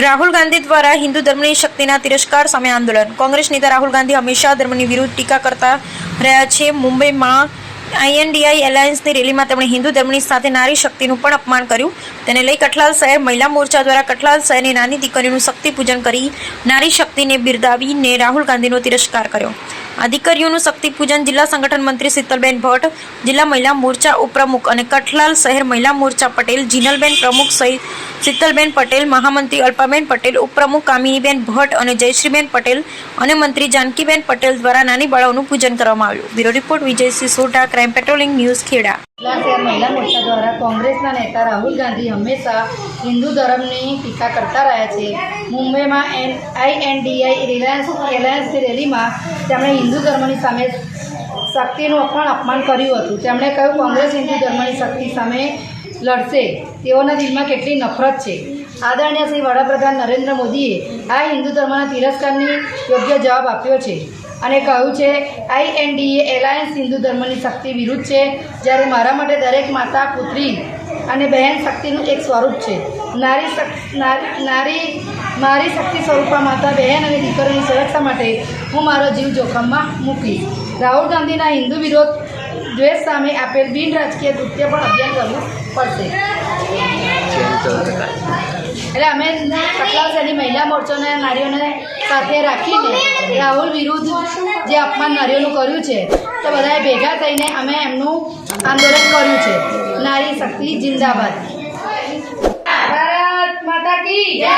રાહુલ ગાંધી દ્વારા હિન્દુ ધર્મની શક્તિના તિરસ્કાર સામે આંદોલન. કોંગ્રેસ નેતા રાહુલ ગાંધી હંમેશા ધર્મની વિરુદ્ધ ટીકા કરતા રહ્યા છે. મુંબઈમાં INDI એલાયન્સની રેલીમાં તેમણે હિન્દુ ધર્મની સાથે નારી શક્તિનું પણ અપમાન કર્યું. તેને લઈ કઠલાલ શહેર મહિલા મોરચા દ્વારા કઠલાલ શહેરની નાની દીકરીઓનું શક્તિ પૂજન કરી નારી શક્તિને બિરદાવીને રાહુલ ગાંધીનો તિરસ્કાર કર્યો. આ દીકરીઓનું શક્તિ પૂજન જિલ્લા સંગઠન મંત્રી શીતલબેન ભટ્ટ, જિલ્લા મહિલા મોરચા ઉપપ્રમુખ અને કઠલાલ શહેર મહિલા મોરચા પટેલ જીનલબેન પ્રમુખ સહિત શીતલબેન પટેલ, મહામંત્રી અલ્પાબેન પટેલ, ઉપપ્રમુખ કામિનીબેન ભટ્ટ અને જયશ્રીબેન પટેલ અને મંત્રી જાનકીબેન પટેલ દ્વારા નાની બાળાઓનું પૂજન કરવામાં આવ્યું. Bureau report Vijaysinh Sodha, crime patrolling news, Kheda. શહેર મહિલા મોરચા દ્વારા કોંગ્રેસના નેતા રાહુલ ગાંધી હંમેશા હિન્દુ ધર્મની ટીકા કરતા રહ્યા છે. મુંબઈમાં INDI એલાયન્સની રેલીમાં તેમણે હિન્દુ ધર્મની સામે શક્તિનું પણ અપમાન કર્યું હતું. તેમણે કહ્યું, કોંગ્રેસ હિન્દુ ધર્મની શક્તિ સામે લડશે. તેઓના દિલમાં કેટલી નફરત છે. આદરણીય શ્રી વડાપ્રધાન નરેન્દ્ર મોદીએ આ હિન્દુ ધર્મના તિરસ્કારની યોગ્ય જવાબ આપ્યો છે અને કહ્યું છે INDA એલાયન્સ હિન્દુ ધર્મની શક્તિ વિરુદ્ધ છે, જ્યારે મારા માટે દરેક માતા, પુત્રી અને બહેન શક્તિનું એક સ્વરૂપ છે. મારી શક્તિ સ્વરૂપા માતા, બહેન અને દીકરીઓની સુરક્ષા માટે હું મારો જીવ જોખમમાં મૂકીશ. રાહુલ ગાંધીના હિન્દુ વિરોધ દ્વેષ સામે આપેલ બિન રાજકીય કૃત્ય પણ અભિયાન કરવું પડશે. એટલે અમે કઠલાલ શહેરની મહિલા મોરચાના નારીઓને સાથે રાખીને રાહુલ વિરુદ્ધ જે અપમાન નારીઓનું કર્યું છે તે બધાએ ભેગા થઈને અમે એમનું આંદોલન કર્યું છે. નારી શક્તિ જિંદાબાદ. ભારત માતા કી જય.